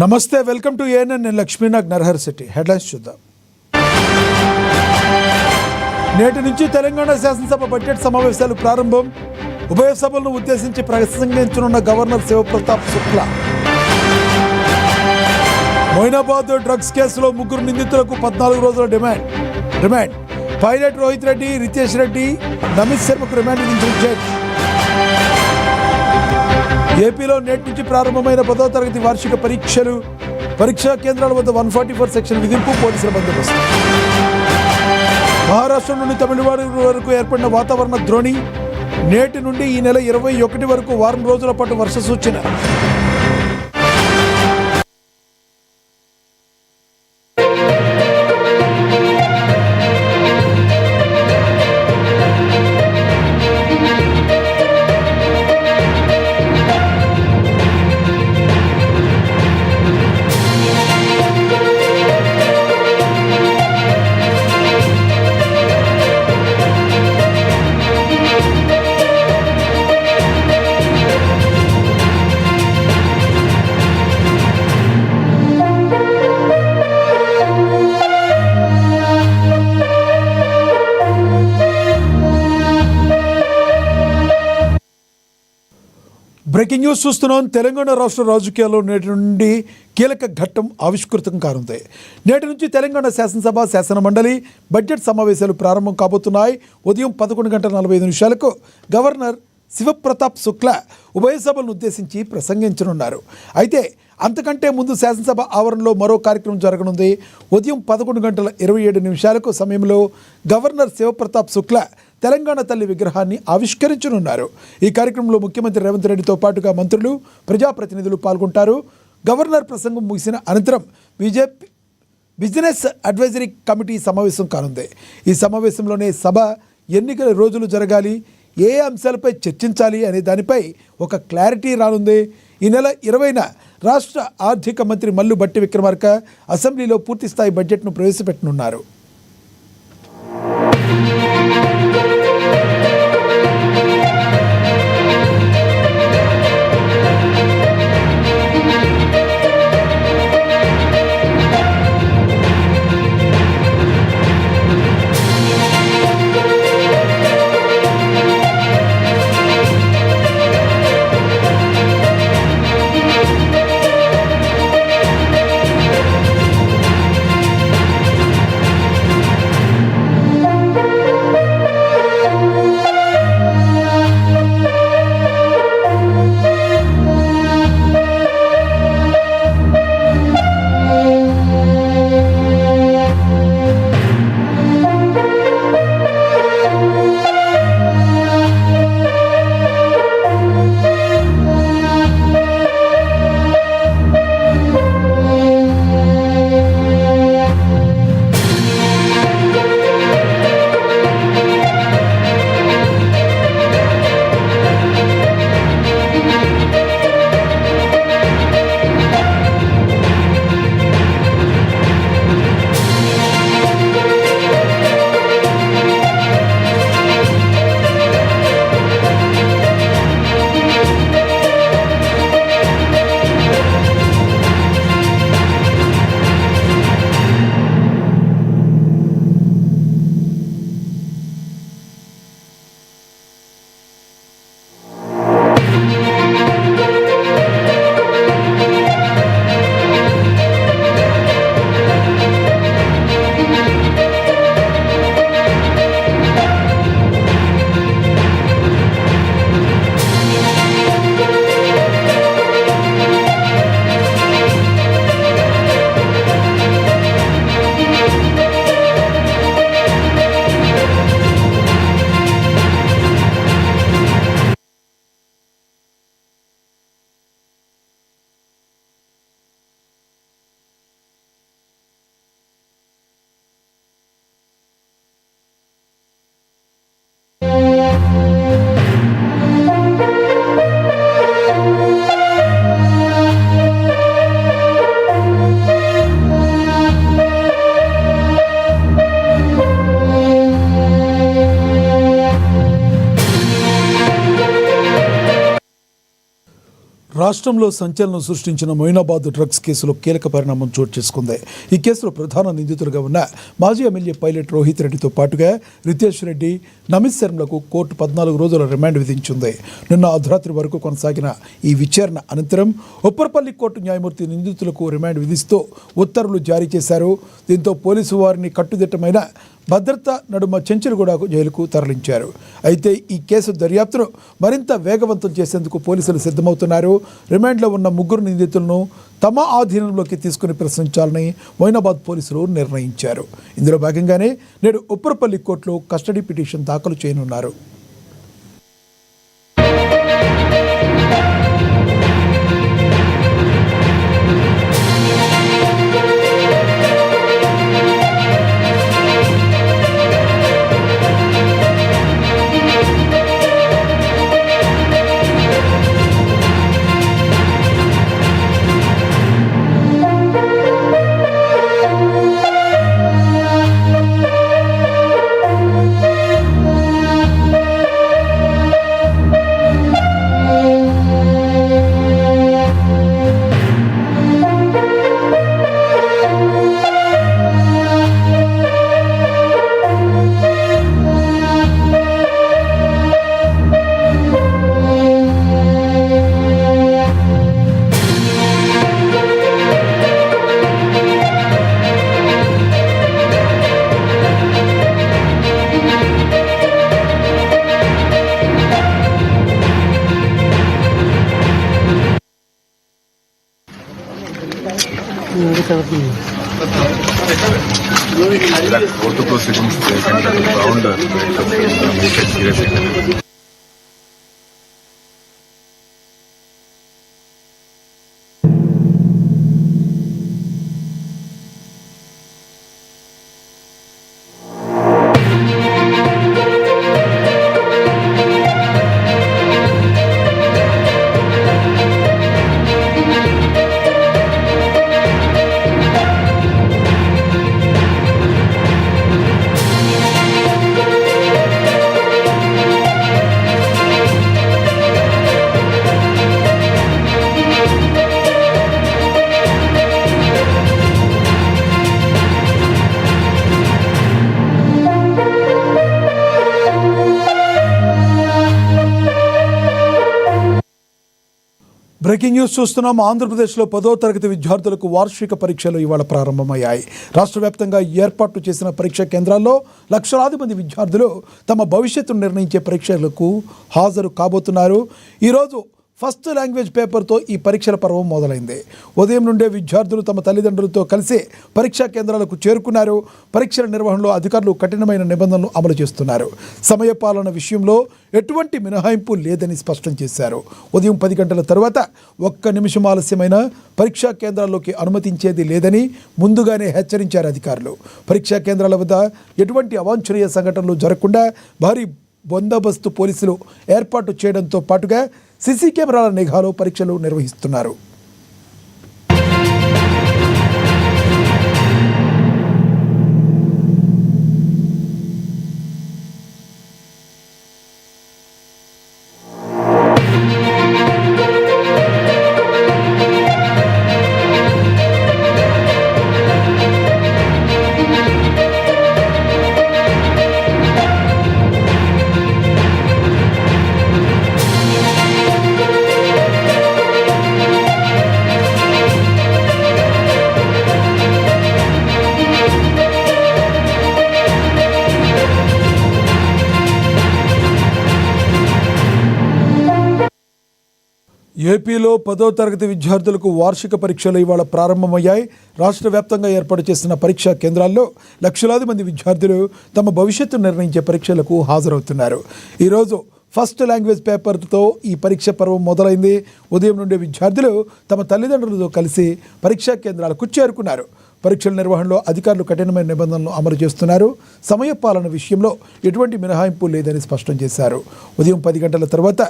నమస్తే, welcome to ANN. నేను Lakshminag, నర్హర్ city. Headlines చూద్దాం. నేటి నుంచి తెలంగాణ శాసనసభ బడ్జెట్ సమావేశాలు ప్రారంభం. ఉభయ సభలను ఉద్దేశించి ప్రసంగించనున్న గవర్నర్ శివప్రతాప్ శుక్లా. మొయినాబాద్ డ్రగ్స్ కేసులో ముగ్గురు నిందితులకు 14 రోజుల రిమాండ్. పైలట్ రోహిత్ రెడ్డి, రితేష్ రెడ్డి, నమిత్ శర్మకు రిమాండ్ విధించిన జడ్జి. ఏపీలో నేటి నుంచి ప్రారంభమైన 10వ తరగతి వార్షిక పరీక్షా కేంద్రాల వద్ద 144 సెక్షన్ విధింపు, పోలీసుల బందోబస్తు. మహారాష్ట్ర నుండి తమిళనాడు వరకు ఏర్పడిన వాతావరణ ద్రోణి. నేటి నుండి ఈ నెల 21 వరకు వారం రోజుల పాటు వర్ష సూచన. బ్రేకింగ్ న్యూస్ చూస్తున్నాం. తెలంగాణ రాష్ట్ర రాజకీయాల్లో నేటి నుండి కీలక ఘట్టం ఆవిష్కృతం కానుంది. నేటి నుంచి తెలంగాణ శాసనసభ, శాసన మండలి బడ్జెట్ సమావేశాలు ప్రారంభం కాబోతున్నాయి. ఉదయం 11:45 గవర్నర్ శివప్రతాప్ శుక్లా ఉభయ సభలను ఉద్దేశించి ప్రసంగించనున్నారు. అయితే అంతకంటే ముందు శాసనసభ ఆవరణలో మరో కార్యక్రమం జరగనుంది. ఉదయం 11:27 సమయంలో గవర్నర్ శివప్రతాప్ శుక్లా తెలంగాణ తల్లి విగ్రహాన్ని ఆవిష్కరించనున్నారు. ఈ కార్యక్రమంలో ముఖ్యమంత్రి రేవంత్ రెడ్డితో పాటుగా మంత్రులు, ప్రజాప్రతినిధులు పాల్గొంటారు. గవర్నర్ ప్రసంగం ముగిసిన అనంతరం బీజేపీ బిజినెస్ అడ్వైజరీ కమిటీ సమావేశం కానుంది. ఈ సమావేశంలోనే సభ ఎన్నికల రోజులు జరగాలి, ఏ అంశాలపై చర్చించాలి అనే దానిపై ఒక క్లారిటీ రానుంది. ఈ నెల 20న రాష్ట్ర ఆర్థిక మంత్రి మల్లు భట్టి విక్రమార్క అసెంబ్లీలో పూర్తిస్థాయి బడ్జెట్ను ప్రవేశపెట్టనున్నారు. రాష్ట్రంలో సంచలనం సృష్టించిన మొయినాబాద్ డ్రగ్స్ కేసులో కీలక పరిణామం చోటు చేసుకుంది. ఈ కేసులో ప్రధాన నిందితులుగా ఉన్న మాజీ ఎమ్మెల్యే పైలట్ రోహిత్ రెడ్డితో పాటుగా రితేష్ రెడ్డి, నమిత్ శర్మలకు కోర్టు 14 రోజుల రిమాండ్ విధించింది. నిన్న అర్ధరాత్రి వరకు కొనసాగిన ఈ విచారణ అనంతరం ఉప్పర్పల్లి కోర్టు న్యాయమూర్తి నిందితులకు రిమాండ్ విధిస్తూ ఉత్తర్వులు జారీ చేశారు. దీంతో పోలీసు వారిని కట్టుదిట్టమైన భద్రత నడుమ చెంచల్గూడకు జైలుకు తరలించారు. అయితే ఈ కేసు దర్యాప్తును మరింత వేగవంతం చేసేందుకు పోలీసులు సిద్ధమవుతున్నారు. రిమాండ్లో ఉన్న 3 నిందితులను తమ ఆధీనంలోకి తీసుకుని ప్రశ్నించాలని మొయినాబాద్ పోలీసులు నిర్ణయించారు. ఇందులో భాగంగానే నేడు ఉప్పర్పల్లి కోర్టులో కస్టడీ పిటిషన్ దాఖలు చేయనున్నారు. Court proceedings round breaking news చూస్తున్నాం. ఆంధ్రప్రదేశ్లో 10వ తరగతి విద్యార్థులకు వార్షిక పరీక్షలు ఇవాళ ప్రారంభమయ్యాయి. రాష్ట్ర వ్యాప్తంగా ఏర్పాటు చేసిన పరీక్షా కేంద్రాల్లో లక్షలాది మంది విద్యార్థులు తమ భవిష్యత్తును నిర్ణయించే పరీక్షలకు హాజరు కాబోతున్నారు. ఈరోజు ఫస్ట్ లాంగ్వేజ్ పేపర్తో ఈ పరీక్షల పర్వం మొదలైంది. ఉదయం నుండే విద్యార్థులు తమ తల్లిదండ్రులతో కలిసి పరీక్షా కేంద్రాలకు చేరుకున్నారు. పరీక్షల నిర్వహణలో అధికారులు కఠినమైన నిబంధనలు అమలు చేస్తున్నారు. సమయపాలన విషయంలో ఎటువంటి మినహాయింపు లేదని స్పష్టం చేశారు. ఉదయం 10 గంటల తర్వాత 1 నిమిషం ఆలస్యమైన పరీక్షా కేంద్రాల్లోకి అనుమతించేది లేదని ముందుగానే హెచ్చరించారు అధికారులు. పరీక్షా కేంద్రాల వద్ద ఎటువంటి అవాంఛనీయ సంఘటనలు జరగకుండా భారీ బందోబస్తు పోలీసులు ఏర్పాటు చేయడంతో పాటుగా సీసీ కెమెరాల నిఘాలో పరీక్షలు నిర్వహిస్తున్నారు. ఏపీలో 10వ తరగతి విద్యార్థులకు వార్షిక పరీక్షలు ఇవాళ ప్రారంభమయ్యాయి. రాష్ట్ర వ్యాప్తంగా ఏర్పాటు చేసిన పరీక్షా కేంద్రాల్లో లక్షలాది మంది విద్యార్థులు తమ భవిష్యత్తు నిర్ణయించే పరీక్షలకు హాజరవుతున్నారు. ఈరోజు ఫస్ట్ లాంగ్వేజ్ పేపర్తో ఈ పరీక్ష పర్వం మొదలైంది. ఉదయం నుండి విద్యార్థులు తమ తల్లిదండ్రులతో కలిసి పరీక్షా కేంద్రాలకు చేరుకున్నారు. పరీక్షల నిర్వహణలో అధికారులు కఠినమైన నిబంధనలు అమలు చేస్తున్నారు. సమయపాలన విషయంలో ఎటువంటి మినహాయింపు లేదని స్పష్టం చేశారు. ఉదయం 10 గంటల తర్వాత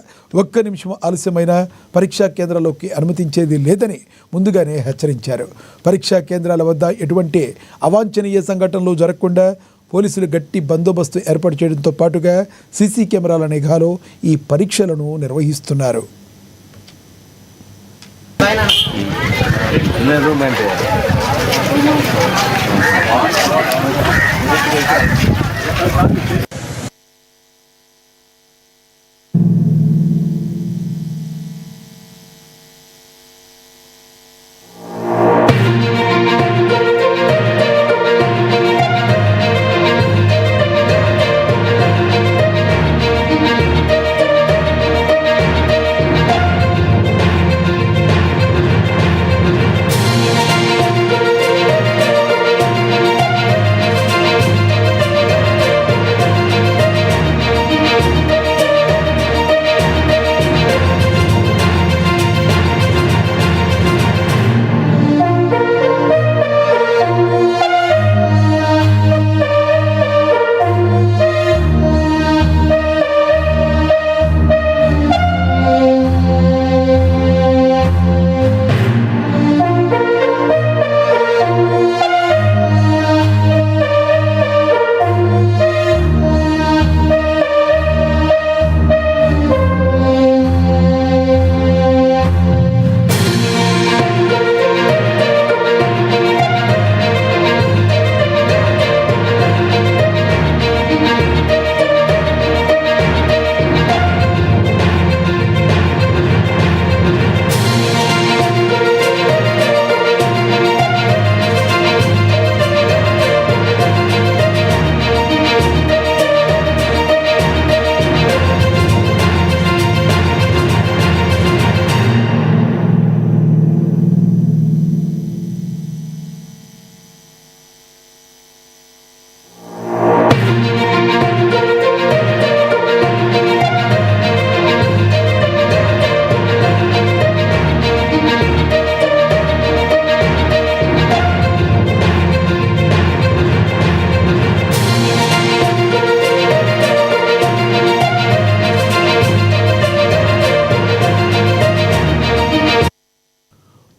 1 నిమిషం ఆలస్యమైన పరీక్షా కేంద్రాల్లోకి అనుమతించేది లేదని ముందుగానే హెచ్చరించారు. పరీక్షా కేంద్రాల వద్ద ఎటువంటి అవాంఛనీయ సంఘటనలు జరగకుండా పోలీసులు గట్టి బందోబస్తు ఏర్పాటు చేయడంతో పాటుగా సీసీ కెమెరాల నిఘాలో ఈ పరీక్షలను నిర్వహిస్తున్నారు. రూమ్ అంటే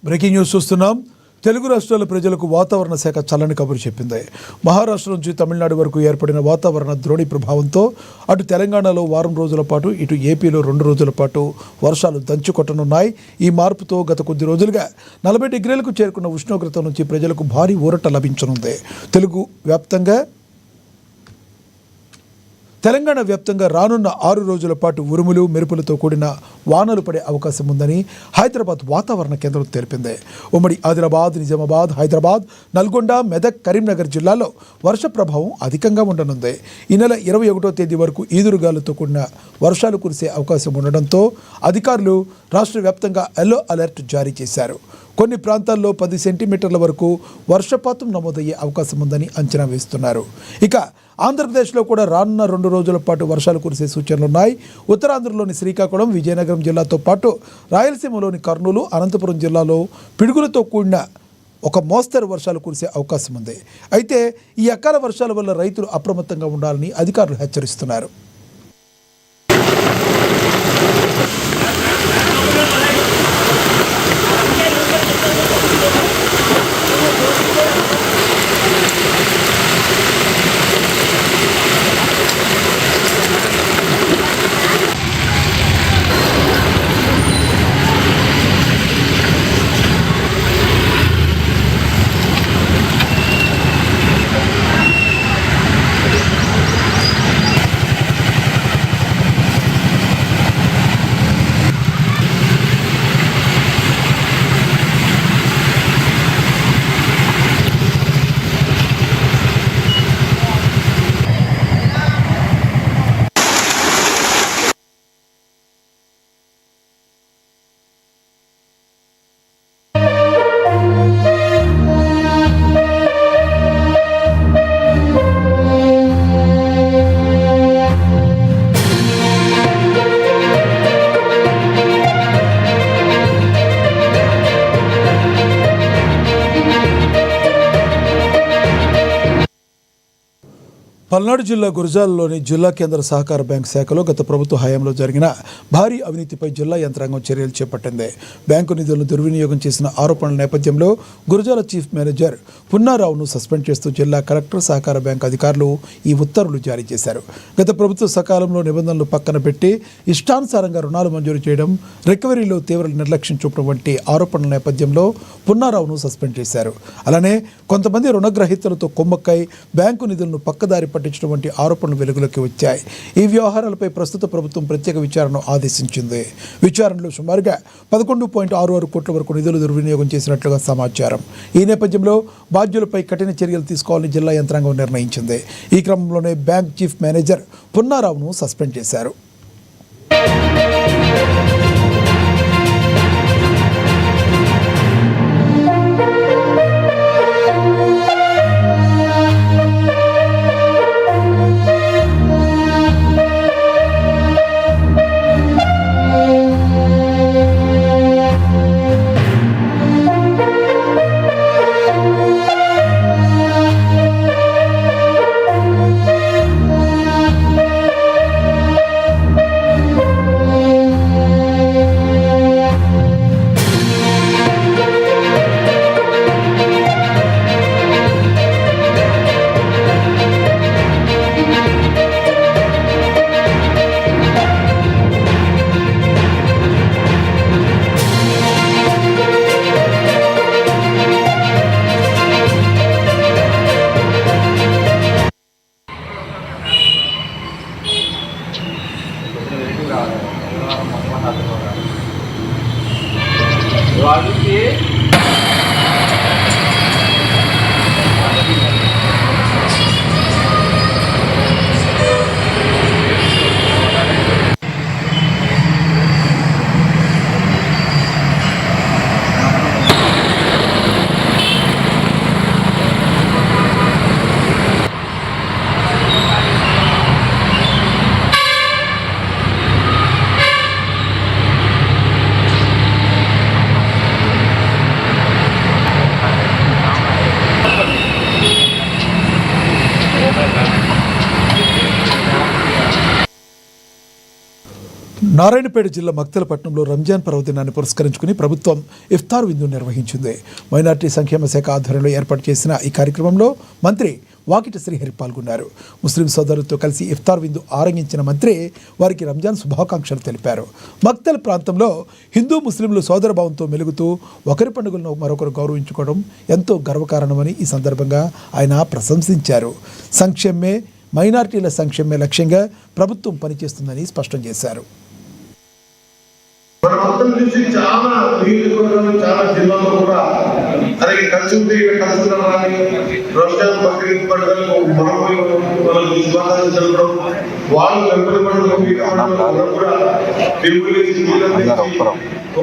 బ్రేకింగ్ న్యూస్ చూస్తున్నాం. తెలుగు రాష్ట్రాల ప్రజలకు వాతావరణ శాఖ చల్లని కబురు చెప్పింది. మహారాష్ట్ర నుంచి తమిళనాడు వరకు ఏర్పడిన వాతావరణ ద్రోణి ప్రభావంతో అటు తెలంగాణలో వారం రోజుల పాటు, ఇటు ఏపీలో 2 రోజుల పాటు వర్షాలు దంచుకొట్టనున్నాయి. ఈ మార్పుతో గత కొద్ది రోజులుగా 40 డిగ్రీలకు చేరుకున్న ఉష్ణోగ్రత నుంచి ప్రజలకు భారీ ఊరట లభించనుంది. తెలంగాణ వ్యాప్తంగా రానున్న 6 రోజుల పాటు ఉరుములు మెరుపులతో కూడిన వానలు పడే అవకాశం ఉందని హైదరాబాద్ వాతావరణ కేంద్రం తెలిపింది. ఉమ్మడి ఆదిలాబాద్, నిజామాబాద్, హైదరాబాద్, నల్గొండ, మెదక్, కరీంనగర్ జిల్లాల్లో వర్ష ప్రభావం అధికంగా ఉండనుంది. ఈ నెల 21వ తేదీ వరకు ఈదురుగాలులతో కూడిన వర్షాలు కురిసే అవకాశం ఉండడంతో అధికారులు రాష్ట్ర వ్యాప్తంగా ఎల్లో అలర్ట్ జారీ చేశారు. కొన్ని ప్రాంతాల్లో 10 సెంటీమీటర్ల వరకు వర్షపాతం నమోదయ్యే అవకాశం ఉందని అంచనా వేస్తున్నారు. ఇక ఆంధ్రప్రదేశ్లో కూడా రానున్న 2 రోజుల పాటు వర్షాలు కురిసే సూచనలున్నాయి. ఉత్తరాంధ్రలోని శ్రీకాకుళం, విజయనగరం జిల్లాతో పాటు రాయలసీమలోని కర్నూలు, అనంతపురం జిల్లాలో పిడుగులతో కూడిన ఒక మోస్తరు వర్షాలు కురిసే అవకాశం ఉంది. అయితే ఈ అకాల వర్షాల వల్ల రైతులు అప్రమత్తంగా ఉండాలని అధికారులు హెచ్చరిస్తున్నారు. పల్నాడు జిల్లా గురజాలలోని జిల్లా కేంద్ర సహకార బ్యాంక్ శాఖలో గత ప్రభుత్వ హయాంలో జరిగిన భారీ అవినీతిపై జిల్లా యంత్రాంగం చర్యలు చేపట్టింది. బ్యాంకు నిధులను దుర్వినియోగం చేసిన ఆరోపణల నేపథ్యంలో గురజాల చీఫ్ మేనేజర్ పున్నారావును సస్పెండ్ చేస్తూ జిల్లా కలెక్టర్ సహకార బ్యాంకు అధికారులు ఈ ఉత్తర్వులు జారీ చేశారు. గత ప్రభుత్వ సకాలంలో నిబంధనలు పక్కన పెట్టి ఇష్టానుసారంగా రుణాలు మంజూరు చేయడం, రికవరీలో తీవ్ర నిర్లక్ష్యం చూపడం వంటి ఆరోపణల నేపథ్యంలో పున్నారావును సస్పెండ్ చేశారు. అలానే కొంతమంది రుణగ్రహీతలతో కుమ్మక్కై బ్యాంకు నిధులను పక్కదారి పట్టించడం వంటి ఆరోపణలు వెలుగులోకి వచ్చాయి. ఈ వ్యవహారాలపై ప్రస్తుత ప్రభుత్వం ప్రత్యేక విచారణను ఆదేశించింది. విచారణలో సుమారుగా 11.66 కోట్ల వరకు నిధులు దుర్వినియోగం చేసినట్లుగా సమాచారం. ఈ నేపథ్యంలో బాధ్యులపై కఠిన చర్యలు తీసుకోవాలని జిల్లా యంత్రాంగం నిర్ణయించింది. ఈ క్రమంలోనే బ్యాంక్ చీఫ్ మేనేజర్ పున్నారావును సస్పెండ్ చేశారు. నారాయణపేట జిల్లా మక్తలపట్నంలో రంజాన్ పర్వదినాన్ని పురస్కరించుకుని ప్రభుత్వం ఇఫ్తార్ విందు నిర్వహించింది. మైనార్టీ సంక్షేమ శాఖ ఆధ్వర్యంలో ఏర్పాటు చేసిన ఈ కార్యక్రమంలో మంత్రి వాకిటి శ్రీహరి పాల్గొన్నారు. ముస్లిం సోదరులతో కలిసి ఇఫ్తార్ విందు ఆరంభించిన మంత్రి వారికి రంజాన్ శుభాకాంక్షలు తెలిపారు. మక్తల్ ప్రాంతంలో హిందూ ముస్లింలు సోదరభావంతో మెలుగుతూ ఒకరి పండుగలను మరొకరు గౌరవించుకోవడం ఎంతో గర్వకారణమని ఈ సందర్భంగా ఆయన ప్రశంసించారు. సంక్షేమే మైనార్టీల సంక్షేమే లక్ష్యంగా ప్రభుత్వం పనిచేస్తుందని స్పష్టం చేశారు. మన మొత్తం నుంచి చాలా నియోజకవర్గాలు చాలా జిల్లాలో కూడా అరే కలిసి ఉంటే ఇక్కడ కలుస్తున్నామని రంజాన్ బక్రీద్ పండుగలకు మనం వాళ్ళకి శుభాకాంక్షలు తెలపడం, వాళ్ళు వెంపటి పండుగ కూడా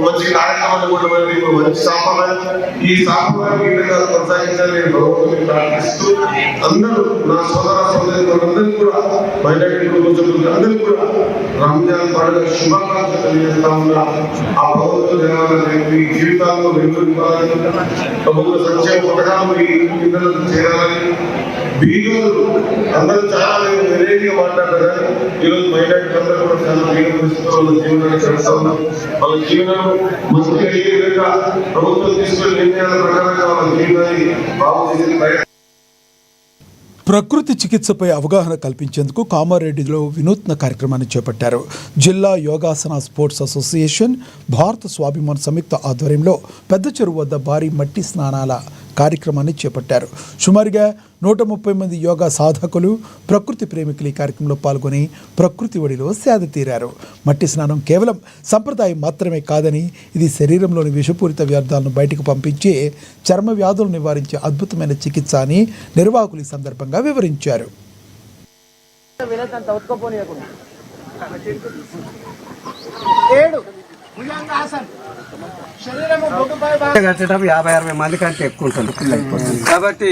మంచి కార్యక్రమాలు కూడా మంచి సాంప్రదాయం, ఈ సాంప్రదాయం కొనసాగించాలని నేను భగవంతుని ప్రార్థిస్తూ అందరూ నా సోదర సోదరులందరికీ కూడా మైనారిటీ అందరికీ కూడా రంజాన్ పండుగ శుభాకాంక్షలు తెలియజేస్తా ఉన్నా. ఆ భగవంతుడు జనాలని జీవితాల్లో వెలుగునివ్వాలని, ప్రభుత్వ సంక్షేమ పథకాలు ఈ పిల్లలకు చేరాలని, బీదలు అందరూ చాలా వెరైటీగా మాట్లాడారు. ఈరోజు మైనారిటీ అందరూ కూడా చాలా బీద పరిస్థితుల్లో వాళ్ళ జీవనాన్ని చేస్తా ఉన్నాం. వాళ్ళ జీవనం మంచిగా అయ్యే విధంగా ప్రభుత్వం తీసుకునే నిర్ణయాల ప్రకారంగా వాళ్ళ జీవనాన్ని బాగు చేసే ప్రయత్నం. ప్రకృతి చికిత్సపై అవగాహన కల్పించేందుకు కామారెడ్డిలో వినూత్న కార్యక్రమాన్ని చేపట్టారు. జిల్లా యోగాసన స్పోర్ట్స్ అసోసియేషన్, భారత స్వాభిమాన్ సంయుక్త ఆధ్వర్యంలో పెద్ద చెరువు వద్ద భారీ మట్టి స్నానాల కార్యక్రమాన్ని చేపట్టారు. సుమారుగా 130 మంది యోగా సాధకులు, ప్రకృతి ప్రేమికులు ఈ కార్యక్రమంలో పాల్గొని ప్రకృతి ఒడిలో సేద తీరారు. మట్టి స్నానం కేవలం సంప్రదాయం మాత్రమే కాదని, ఇది శరీరంలోని విషపూరిత వ్యర్థాలను బయటకు పంపించి చర్మ వ్యాధులను నివారించే అద్భుతమైన చికిత్స అని నిర్వాహకులు ఈ సందర్భంగా వివరించారు. కట్టేటప్పుడు 50-60 మంది కంటే ఎక్కువ ఉంటుంది పిల్లలు కాబట్టి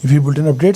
ఇవి బులెటిన్ అప్డేట్స్.